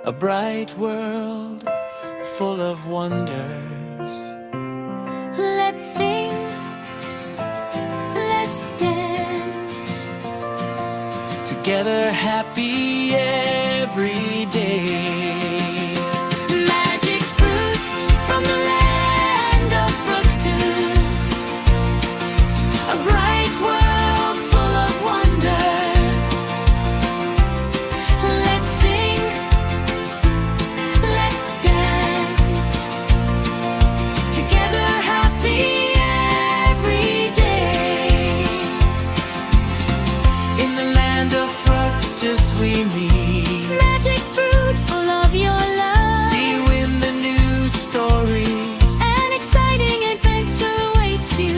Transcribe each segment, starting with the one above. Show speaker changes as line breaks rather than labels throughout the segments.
A bright world full of wonders.
Let's sing, let's dance,
together happy every day.
magic fruit from the land of fructose, a bright world full of wonders. Let's sing, let's dance, together happy every day.
In the land of fructose we meet.
Magic fruit full of your love,
See you in the new story.
an exciting adventure awaits you.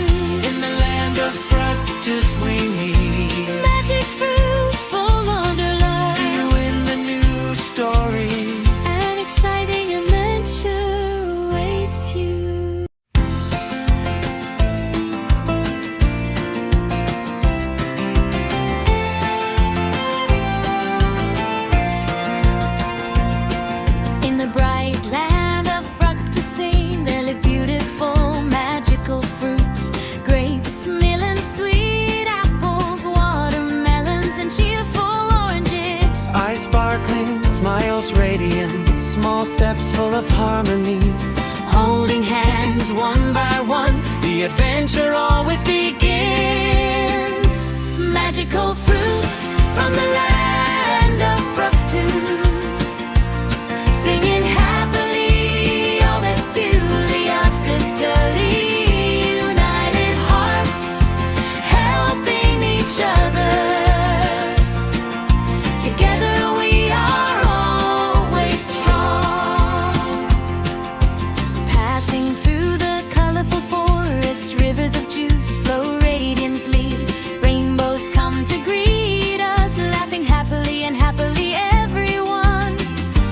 In the land of fructose we meet.
Magic fruit full of your love,
See you in the new story.
an exciting adventure awaits you. In the bright land of fructose, there live beautiful, magical fruits. Grapes, melon, sweet apples, watermelons, and cheerful oranges.
Eyes sparkling, smiles radiant, small steps full of harmony.
Holding hands one by one,
The adventure always begins.
magical fruits from the land of fructose, singing happily, all enthusiastically, united hearts, helping each other. Together we are always strong. Passing through the colorful forest, rivers of juice flow radiantly. Rainbows come to greet us, laughing happily and happily everyone.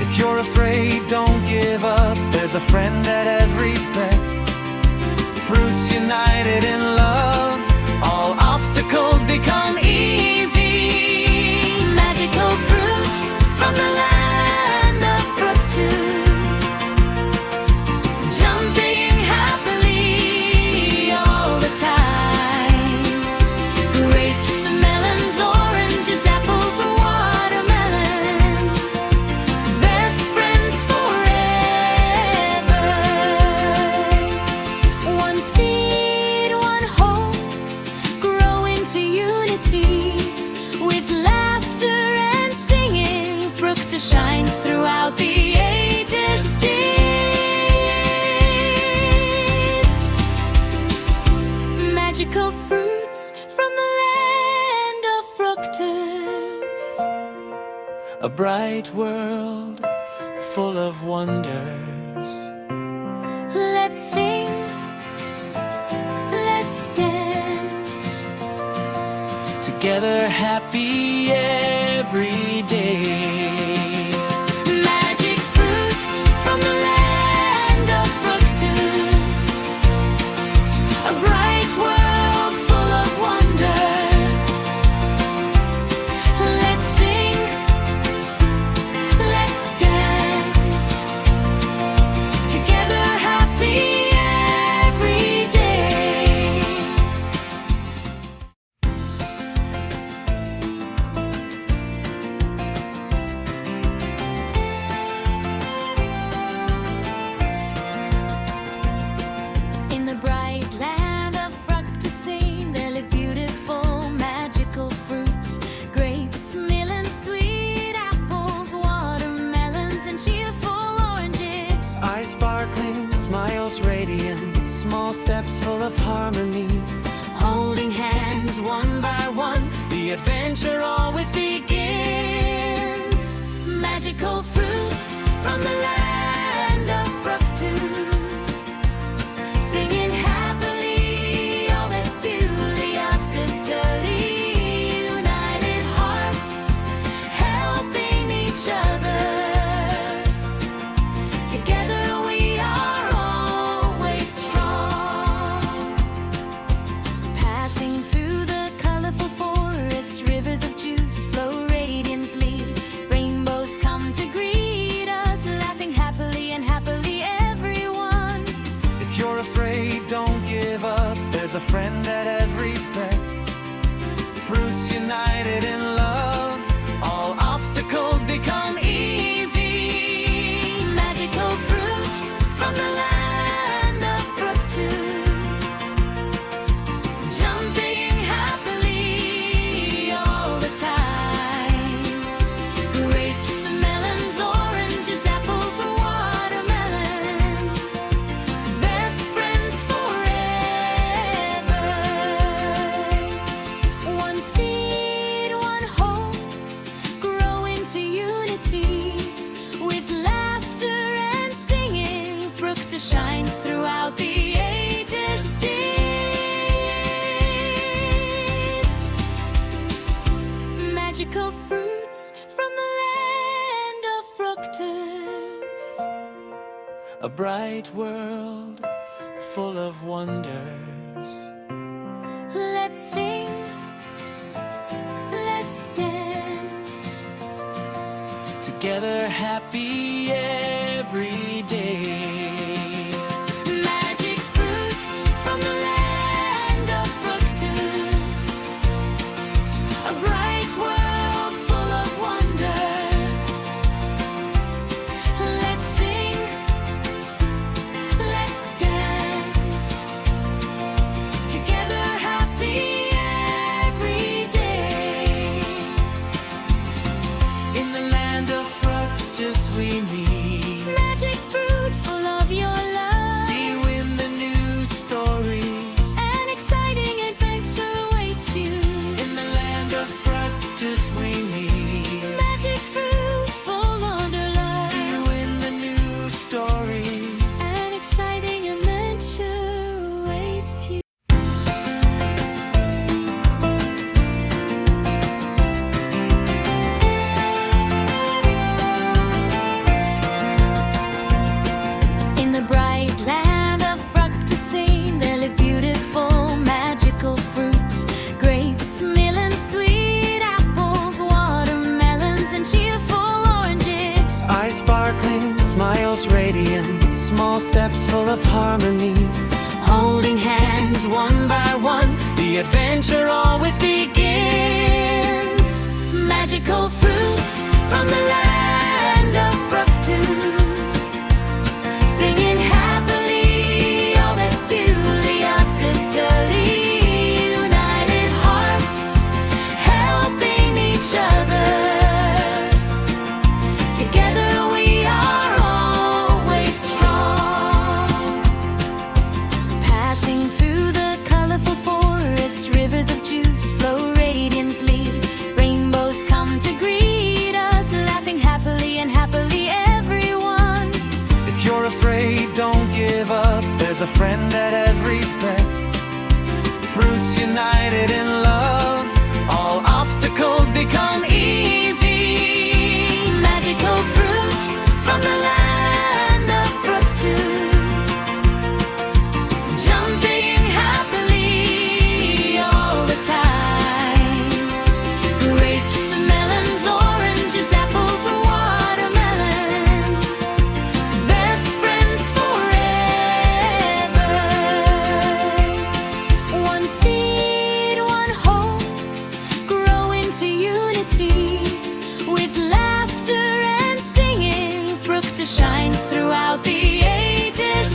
If you're afraid, don't give up. There's a friend at every step. Fruits united in love, all obstacles become easy.
Magical fruits from the land of fructose, jumping happily all the time. Grapes, melons, oranges, apples, watermelon, best friends forever. One seed, one hope, grow into unity. With laughter and singing, fructose shines throughout the ages. Magical fruits from the land of fructose.
A bright world full of wonders.
Let's sing, let's dance,
Together happy every day.
magic fruits from the land of fructose, a bright world full of wonders. Let's sing, let's dance, together happy every day. In the bright land of fructose, there live beautiful, magical fruits. Grapes, melon, sweet apples, watermelons, and cheerful oranges.
Eyes sparkling, smiles radiant, small steps full of harmony.
Holding hands one by one,
The adventure always begins.
magical fruits from the land of fructose, singing happily, all enthusiastically, united hearts, helping each other. Together we are always strong. Passing through the colorful forest, rivers of juice flow radiantly. Rainbows come to greet
friend at every step. Fruits united in love, all obstacles become easy.
Magical fruits from the land of fructose, jumping happily all the time. Grapes, melons, oranges, apples, watermelon, best friends forever. One seed, one hope, grow into unity. With laughter and singing, fructose shines throughout the ages. Magical fruits from the land of fructose.
A bright world full of wonders.
Let's sing, let's dance.
Together happy every day.
Magic fruits from the land of fructose. A bright world full of wonders. Let's sing, let's dance. Together happy every day.
In the land of fructose we meet.
Magic fruit full of your love.
See you in the new story.
An exciting adventure awaits you.
In the land of fructose we meet.
Magic fruit full wonderland.
See you in the new story.
An exciting adventure awaits you. In the bright land of fructose, there live beautiful, magical fruits. Grapes, melons, sweet apples, watermelons, and cheerful oranges.
Eyes sparkling, smiles radiant, small steps full of harmony.
Holding hands one by one,
The adventure always begins.
magical fruits from the land of fructose, singing happily, all enthusiastically, united hearts, helping each other. Together we are always strong. Passing through the colorful forest, rivers of juice flow radiantly. Rainbows come to greet us, laughing happily and happily everyone.
If you're afraid, don't give up. There's a friend at every step. Fruits united in love, all obstacles become easy.
Magical fruits from the land of fructose, jumping happily all the time. Grapes, melons, oranges, apples, watermelon, best friends forever. One seed, one hope, grow into unity. With laughter and singing, fructose shines throughout the ages.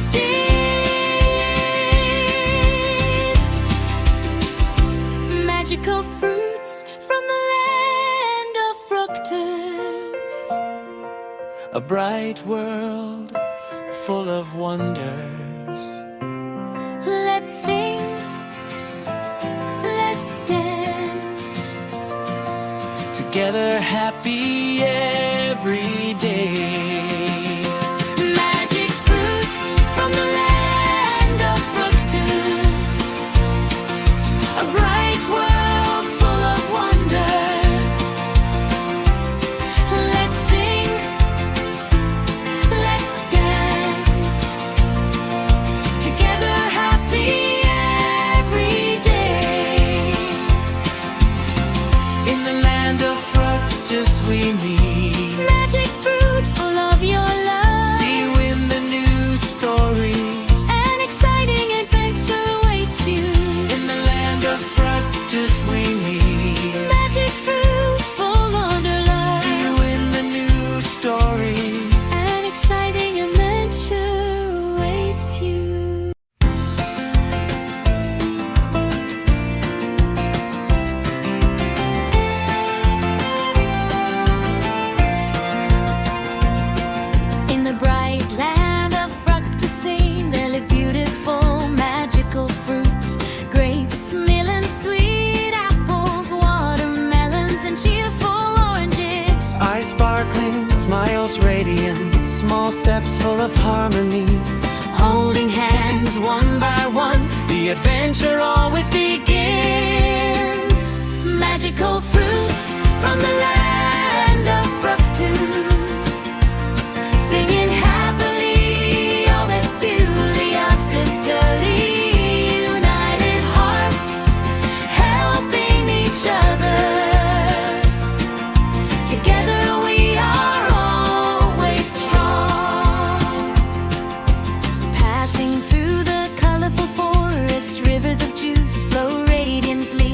Magical fruits from the land of fructose.
A bright world full of wonders.
Let's sing, let's dance.
Together happy every day.
Magic fruits from the land of fructose. A bright world full of wonders. Let's sing, let's dance. Together happy every day.
In the land of fructose we meet.
Magic fruit full of your
small steps full of harmony.
Holding hands one by one,
The adventure always begins.
magical fruits from the land of fructose, singing happily, all enthusiastically, united hearts, helping each other. Together we are always strong. Passing through the colorful forest, rivers of juice flow radiantly.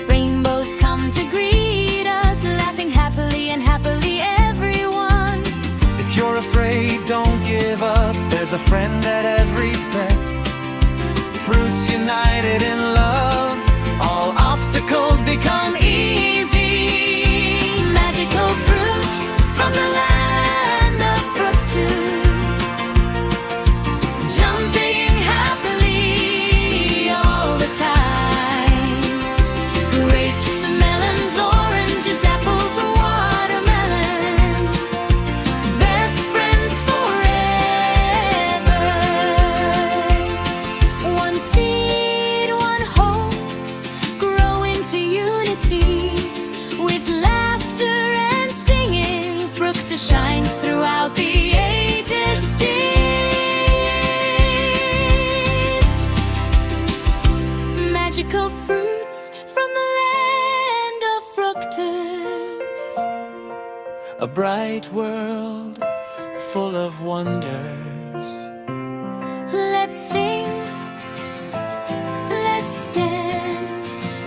Rainbows come to greet us, laughing happily and happily everyone.
If you're afraid, don't give up. There's a friend at every step. Fruits united in love, all obstacles become easy.
Magical fruits from the land of fructose, jumping happily all the time. Grapes, melons, oranges, apples, watermelon, best friends forever. One seed, one hope, grow into unity. With laughter and singing, fructose shines throughout the ages. Magical fruits from the land of fructose.
A bright world full of wonders.
Let's sing, let's dance,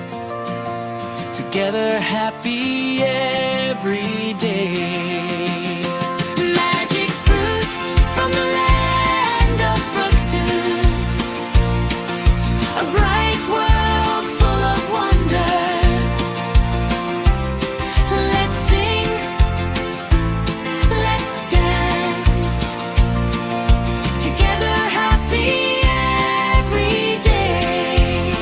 Together happy every day.
magic fruits from the land of fructose. A bright world full of wonders. Let's sing, let's dance, together happy every day.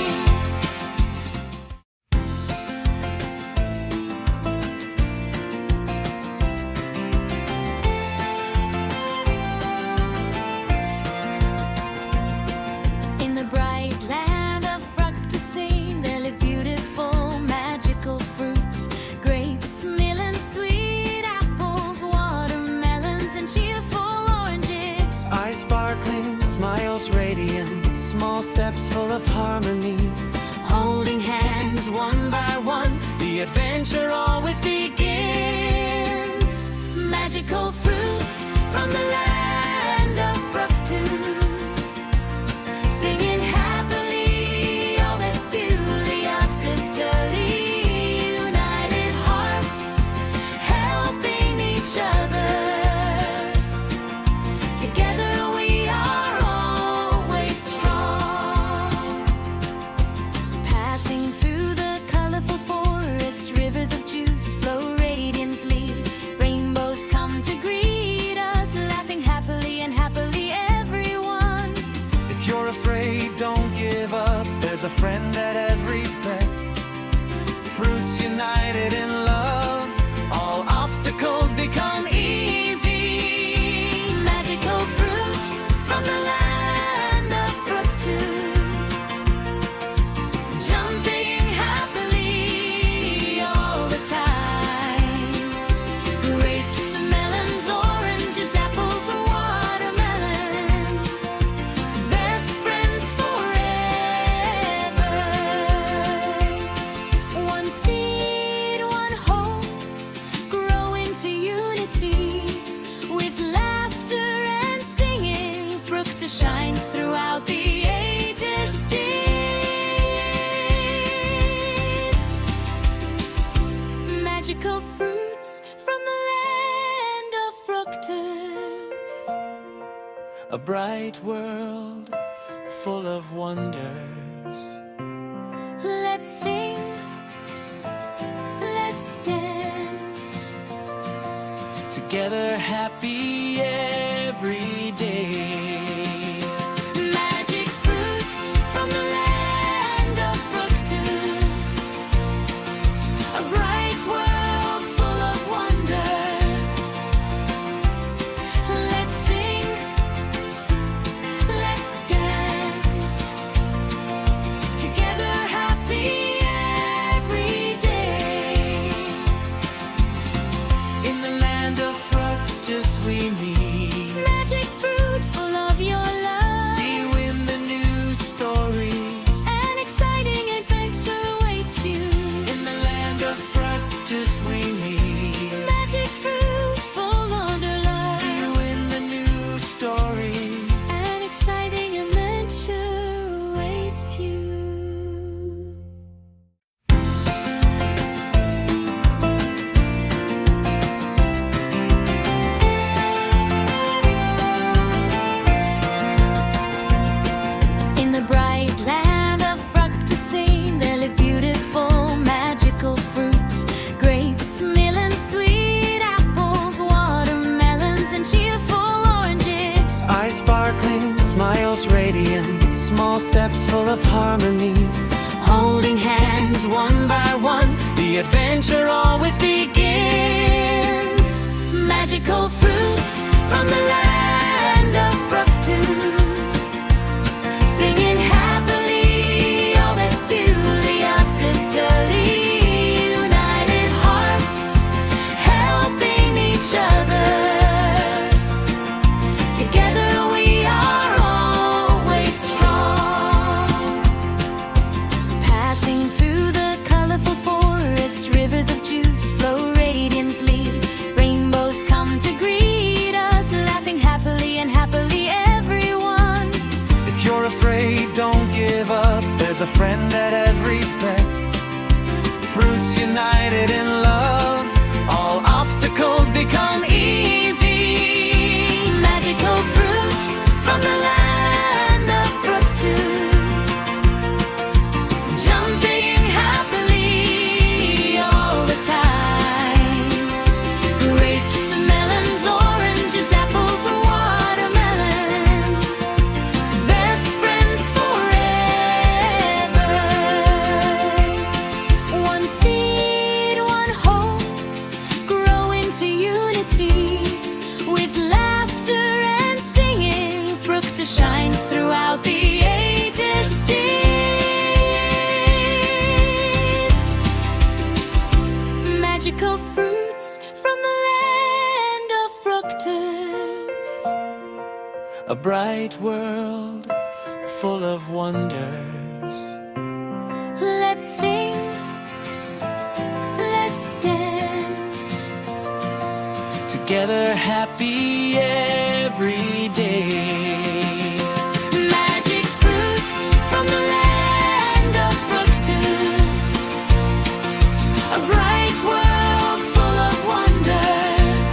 In the bright land of fructose, there live beautiful, magical fruits. Grapes, melons, sweet apples, watermelons, and cheerful oranges.
Eyes sparkling, smiles radiant, small steps full of harmony.
Holding hands one by one,
The adventure always begins.
magical fruits from the land of fructose, singing happily, all enthusiastically, united hearts, helping each other. Together we are always strong. Passing through the colorful forest, rivers of juice flow radiantly. Rainbows come to greet us, laughing happily and happily everyone.
If you're afraid, don't give up. There's a friend at every step. Fruits united in love, all obstacles become easy.
Magical fruits from the land of fructose, jumping happily all the time. Grapes, melons, oranges, apples, watermelon, best friends forever. One seed, one hope, grow into unity. With laughter and singing, fructose shines throughout the ages. Magical fruits from the land of fructose.
A bright world full of wonders.
Let's sing, let's dance,
Together happy every day.
magic fruits from the land of fructose. A bright world full of wonders. Let's sing,
steps full of harmony.
Holding hands one by one,
The adventure always begins.
magical fruits from the land of fructose, singing happily, all enthusiastically, united hearts, helping each other. Together we are always strong. Passing through the colorful forest, rivers of juice flow radiantly. Rainbows come to greet us, laughing happily and happily everyone.
If you're afraid, don't give up. There's a friend at every step. Fruits united in love, all obstacles become easy.
Magical fruits from the land of fructose, jumping happily all the time. Grapes, melons, oranges, apples, watermelon, best friends forever. One seed, one hope, grow into unity. With laughter and singing, fructose shines throughout the ages. Magical fruits from the land of fructose.
A bright world full of wonders.
Let's sing, let's dance,
Together happy every day.
magic fruits from the land of fructose. A bright world full of wonders.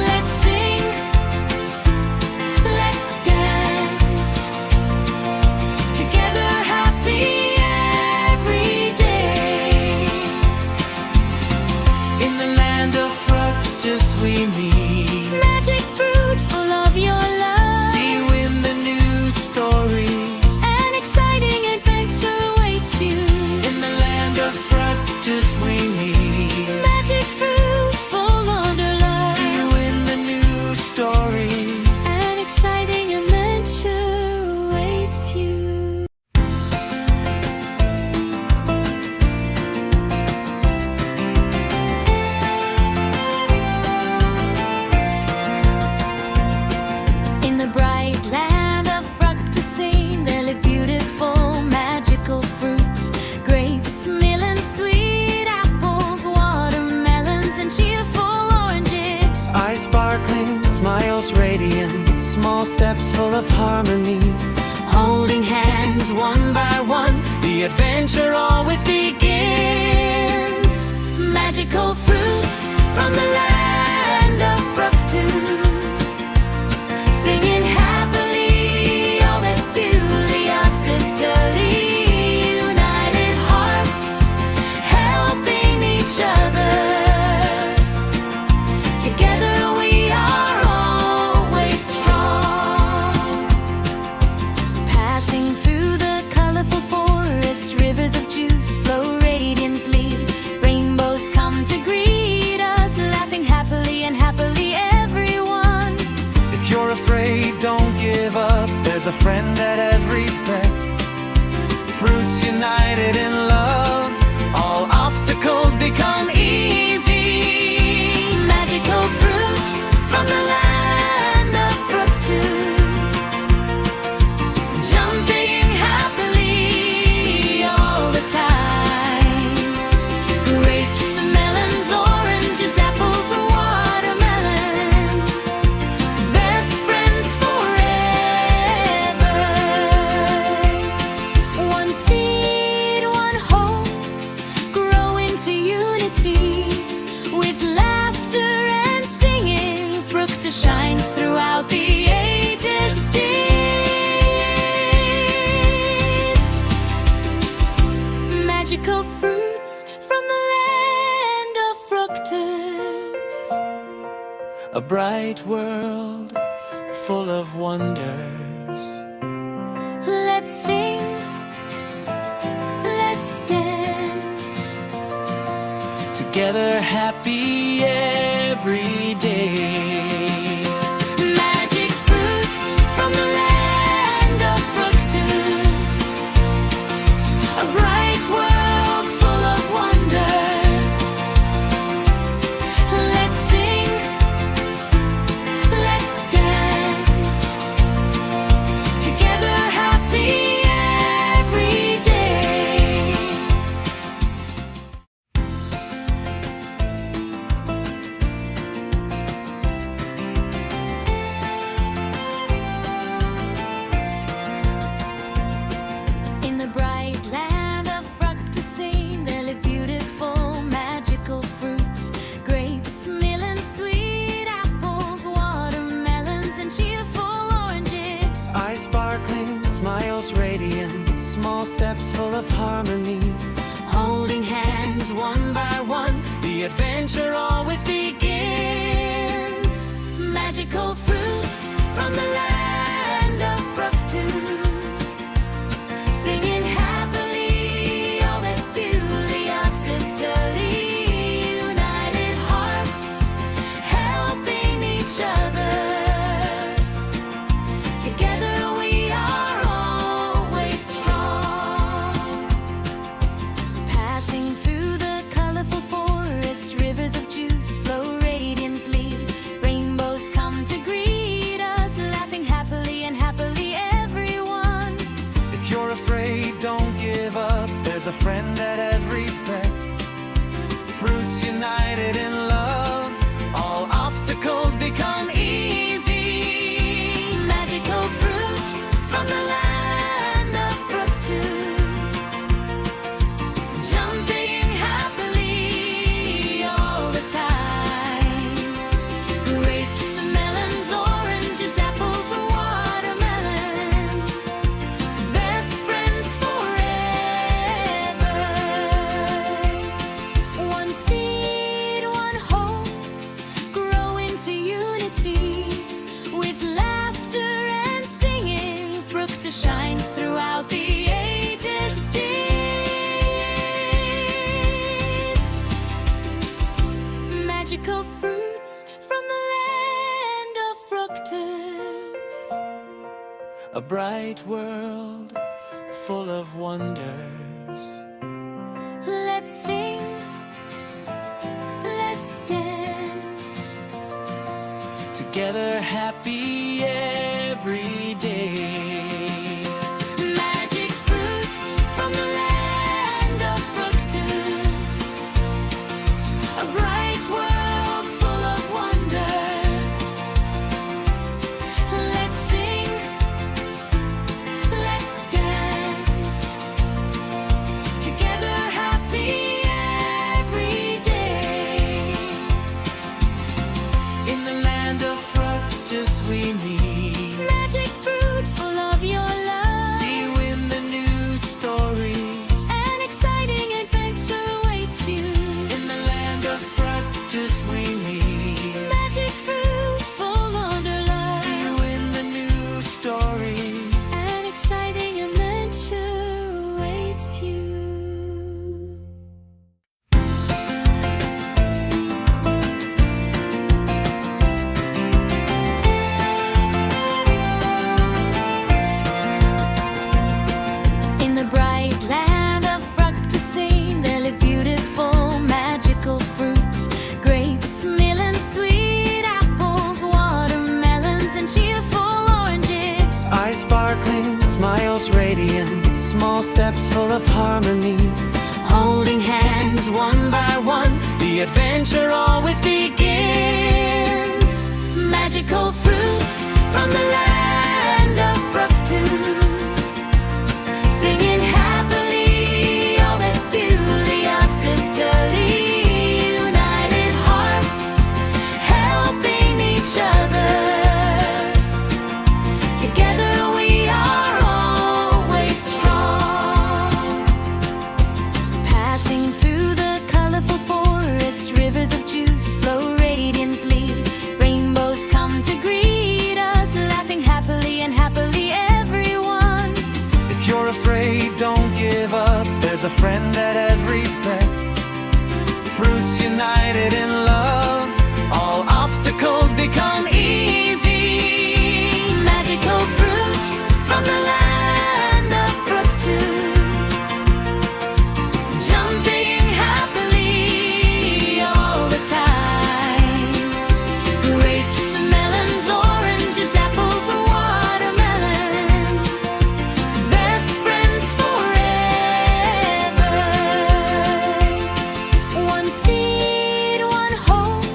Let's sing, let's dance, together happy every day.
In the land of fructose we meet.
Magic fruit full of your love.
See you in the new story.
An exciting adventure awaits you.
In the land of fructose we meet.
Magic fruit full of your love.
See you in the new story.
An exciting adventure awaits you. In the bright land of fructose, there live beautiful, magical fruits. Grapes, melons, sweet apples, watermelons, and cheerful oranges.
Eyes sparkling, smiles radiant, small steps full of harmony.
Holding hands one by one,
The adventure always begins.
magical fruits from the land of fructose, singing happily, all enthusiastically, united hearts, helping each other. Together we are always strong. Passing through the colorful forest, rivers of juice flow radiantly. Rainbows come to greet us, laughing happily and happily everyone.
If you're afraid, don't give up. There's a friend at every step. Fruits united in love, all obstacles become easy.
Magical fruits from the land of fructose, jumping happily all the time. Grapes, melons, oranges, apples, watermelon, best friends forever. One seed, one hope, grow into unity. With laughter and singing, fructose shines throughout the ages. Magical fruits from the land of fructose.
A bright world full of wonders. together happy every day.
Magic fruits from the land of fructose, a bright world full of wonders. Let's sing, let's dance, together happy every day. In the bright land of fructose, there live beautiful, magical fruits. Grapes, melons, sweet apples, watermelons, and cheerful oranges.
Eyes sparkling, smiles radiant, small steps full of harmony.
Holding hands one by one,
The adventure always begins.
magical fruits from the land of fructose, singing happily, all enthusiastically, united hearts, helping each other. Together we are always strong. Passing through the colorful forest, rivers of juice flow radiantly. Rainbows come to greet us, laughing happily and happily everyone.
If you're afraid, don't give up. There's a friend at every step. Fruits united in love, all obstacles become easy.
Magical fruits from the land of fructose, jumping happily all the time. Grapes, melons, oranges, apples, watermelon, best friends forever. One seed, one hope, grow into unity. With laughter and singing, fructose shines throughout the ages. Magical fruits from the land of fructose.
A bright world full of wonders.
Let's sing, let's dance,
Together happy every day.
magic fruits from the land of fructose, a bright world full of wonders. Let's sing, let's dance, together happy every day.
In the land of fructose we meet.
Magic fruit full of your love,
See you in the new story.
an exciting adventure awaits you.
In the land of fructose we meet.
Magic fruit full of your love,
See you in the new story.
an exciting adventure awaits you. In the bright land of fructose, there live beautiful, magical fruits. Grapes, melons, sweet apples, watermelons, and cheerful oranges.
Eyes sparkling, smiles radiant, small steps full of harmony.
Holding hands one by one,
The adventure always begins.
magical fruits from the land of fructose, singing happily, all enthusiastically, united hearts, helping each other. Together we are always strong. Passing through the colorful forest, rivers of juice flow
united in love, all obstacles become easy.
Magical fruits from the land of fructose, jumping happily all the time. Grapes, melons, oranges, apples, watermelon, best friends forever. One seed, one hope,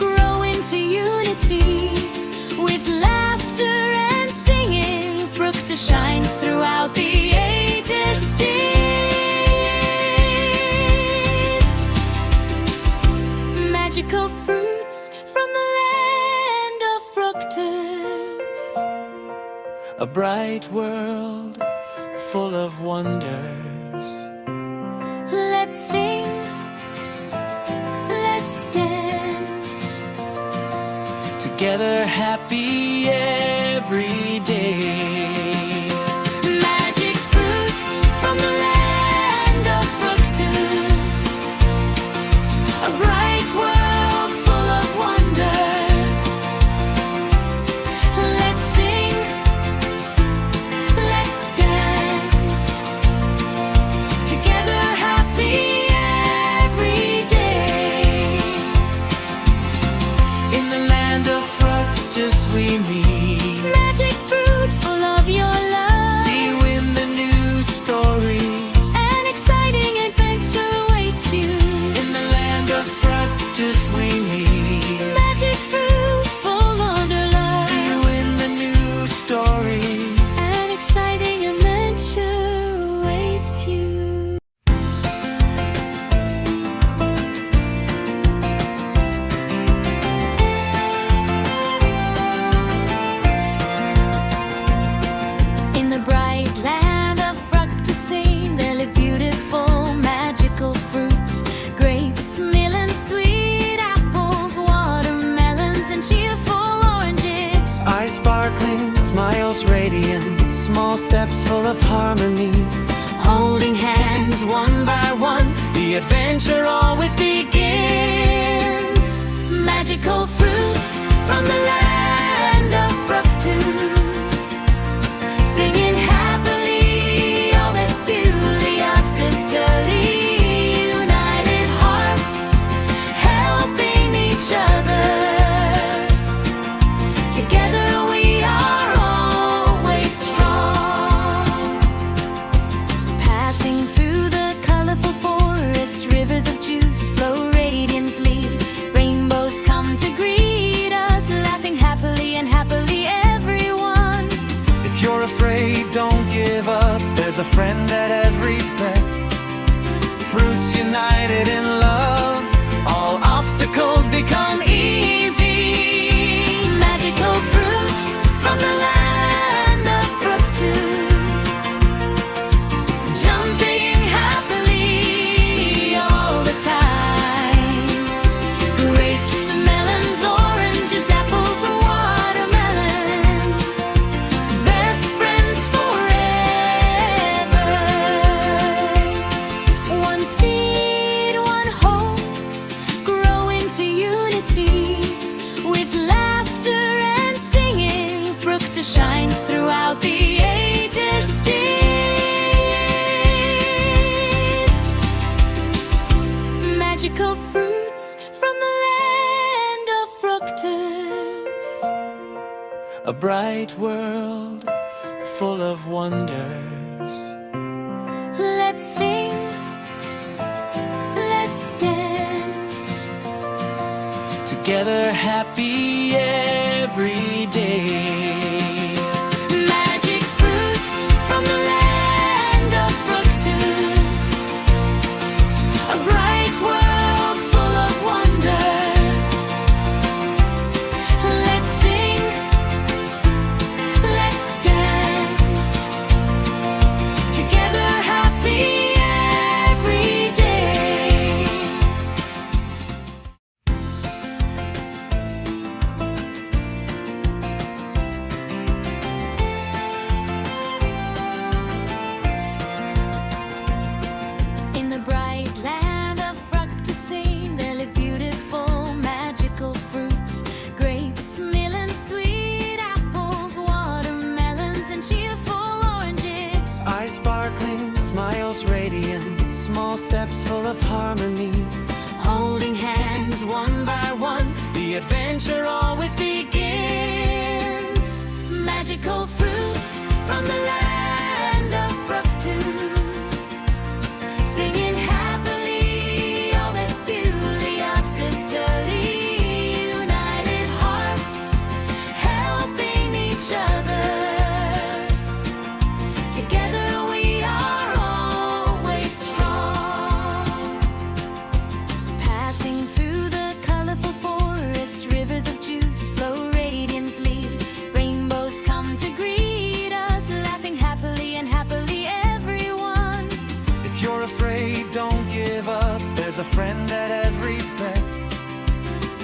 grow into unity. With laughter and singing, fructose shines throughout the ages. Magical fruits from the land of fructose.
A bright world full of wonders.
Let's sing, let's dance,
Together happy every day.
magic fruits from the land of fructose. A bright world full of wonders. Let's sing, let's dance, together happy every day.
In the land of fructose we meet.
Magic fruit full of your love.
See you in the new story.
An exciting adventure awaits you.
In the land of fructose we meet.
Magic fruit full of your love.
See you in the new story.
An exciting adventure awaits you. In the bright land of fructose, there live beautiful, magical fruits. Grapes, melons, sweet apples, watermelons, and cheerful oranges.
Eyes sparkling, smiles radiant, small steps full of harmony.
Holding hands one by one,
The adventure always begins.
magical fruits from the land of fructose. Singing happily, all enthusiastically, united hearts, helping each other. Together we are always strong. Passing through the colorful forest, rivers of juice flow radiantly. Rainbows come to greet us, laughing happily and happily everyone.
If you're afraid, don't give up. There's a friend at every step. Fruits united in love, all obstacles become easy.
Magical fruits from the land of fructose, jumping happily all the time. Grapes, melons, oranges, apples, watermelon, best friends forever. One seed, one hope, grow into unity. With laughter and singing, fructose shines throughout the ages. Magical fruits from the land of fructose.
A bright world full of wonders.
Let's sing, let's dance,
Together happy every day.
magic fruits from the land of fructose. A bright world full of wonders. Let's sing, let's dance, together happy every day.
full of harmony.
Holding hands one by one,
The adventure always begins.
magical fruits from the land of fructose, singing happily, all enthusiastically, united hearts, helping each other. Together we are always strong. Passing through the colorful forest, rivers of juice flow radiantly. Rainbows come to greet us, laughing happily and happily everyone.
If you're afraid, don't give up. There's a friend at every step.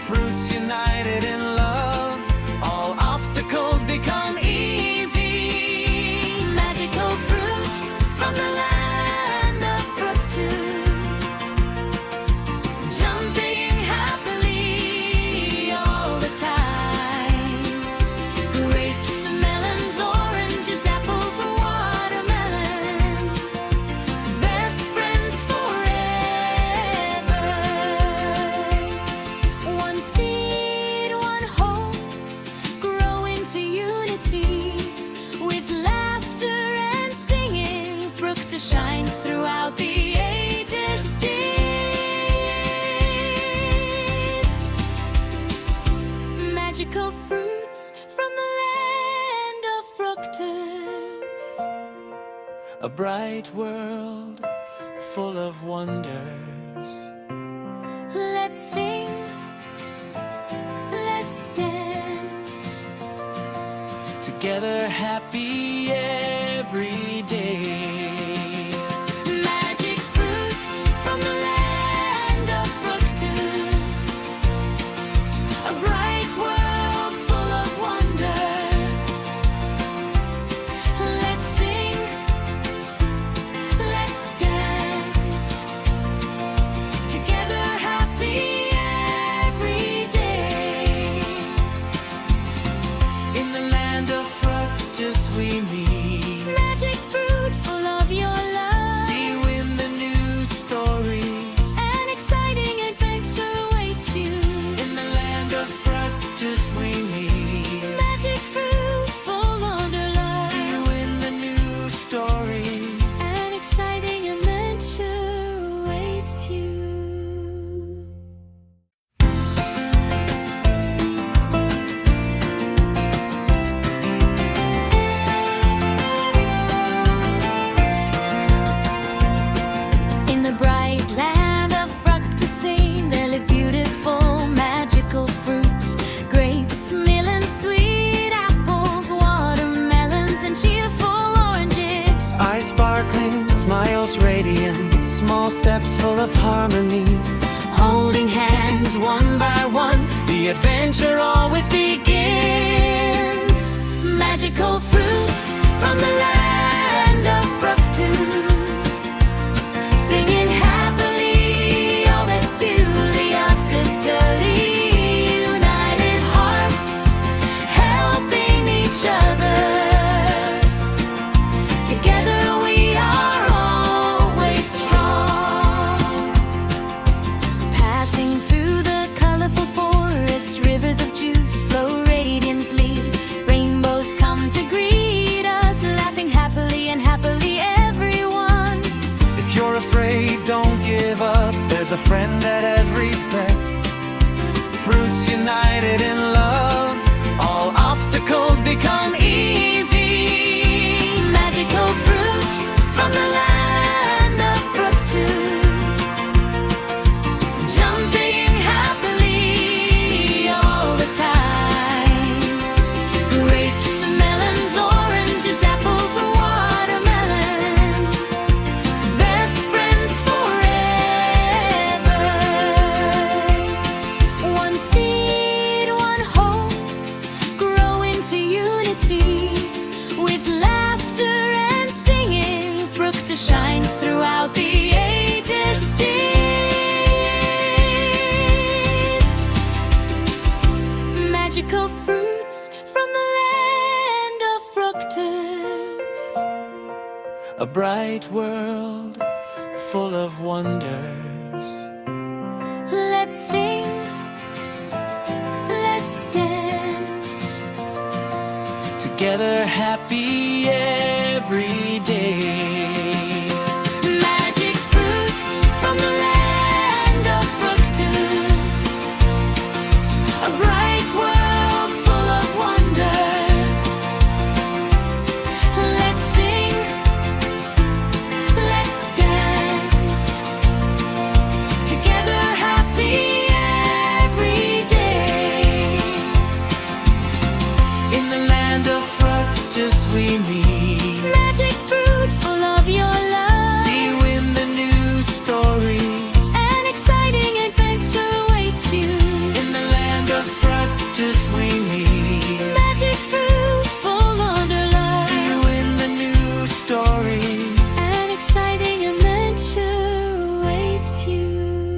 Fruits united in love, all obstacles become easy.
Magical fruits from the land of fructose, jumping happily all the time. Grapes, melons, oranges, apples, watermelon, best friends forever. One seed, one hope, grow into unity. With laughter and singing, fructose shines throughout the ages. Magical fruits from the land of fructose.
A bright world full of wonders.
Let's sing, let's dance,
Together happy every day.
magic fruits from the land of fructose. A bright world full of wonders. Let's sing, let's dance, together happy every day.
In the land of fructose we meet.
Magic fruit full of your love.
See you in the new story.
An exciting adventure awaits you.
In the land of fructose we meet.
Magic fruit full under love.
See you in the new story.
An exciting adventure awaits you. In the bright land of fructose, there live beautiful, magical fruits. Grapes, melons, sweet apples, watermelons, and cheerful oranges.
Eyes sparkling, smiles radiant, small steps full of harmony.
Holding hands one by one,
The adventure always begins.
magical fruits from the land of fructose, singing happily, all enthusiastically, united hearts, helping each other. Together we are always strong. Passing through the colorful forest, rivers of juice flow radiantly. Rainbows come to greet us, laughing happily and happily everyone.
If you're afraid, don't give up. There's a friend at every step. Fruits united in love, all obstacles become easy.
Magical fruits from the land of fructose, jumping happily all the time. Grapes, melons, oranges, apples, watermelon, best friends forever. One seed, one hope, grow into unity. With laughter and singing, fructose shines throughout the ages. Magical fruits from the land of fructose.
A bright world full of wonders.
Let's sing, let's dance,
Together happy every day.
magic fruits from the land of fructose, a bright world full of wonders. Let's sing, let's dance, together happy every day.
In the land of fructose we meet.
Magic fruit full of your love,
See you in the new story.
an exciting adventure awaits you.
In the land of fructose we meet.
Magic fruit full of love,
See you in the new story.
an exciting adventure awaits you.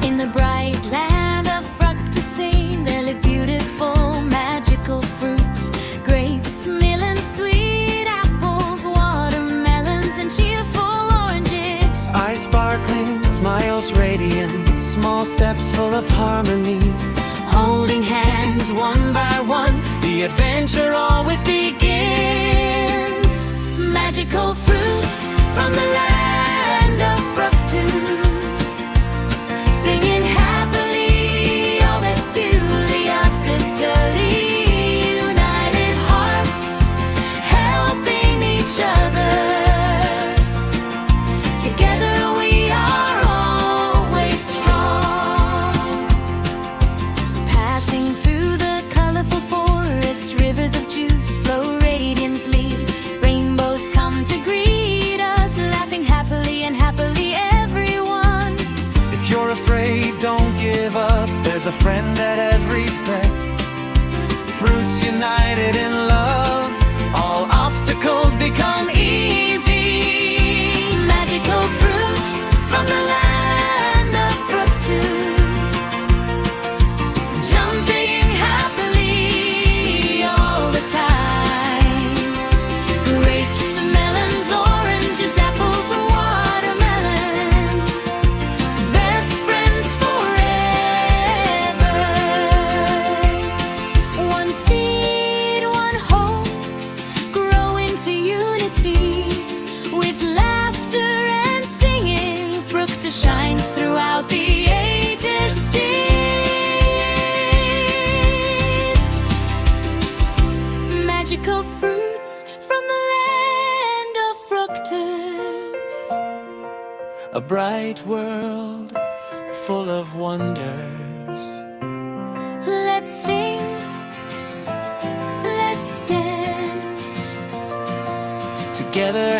In the bright land of fructose, there live beautiful, magical fruits. Grapes, melons, sweet apples, watermelons, and cheerful oranges.
Eyes sparkling, smiles radiant, small steps full of harmony.
Holding hands one by one,
The adventure always begins.
magical fruits from the land of fructose, singing happily, all enthusiastically, united hearts, helping each other. Together we are always strong. Passing through the colorful forest, rivers of juice flow radiantly. Rainbows come to greet us, laughing happily and happily everyone.
If you're afraid, don't give up. There's a friend at every step. Fruits united in love, all obstacles become easy.
Magical fruits from the land of fructose, jumping happily all the time. Grapes, melons, oranges, apples, watermelon, best friends forever. One seed, one hope, grow into unity. With laughter and singing, fructose shines throughout the ages. Magical fruits from the land of fructose.
A bright world full of wonders.
Let's sing, let's dance,
Together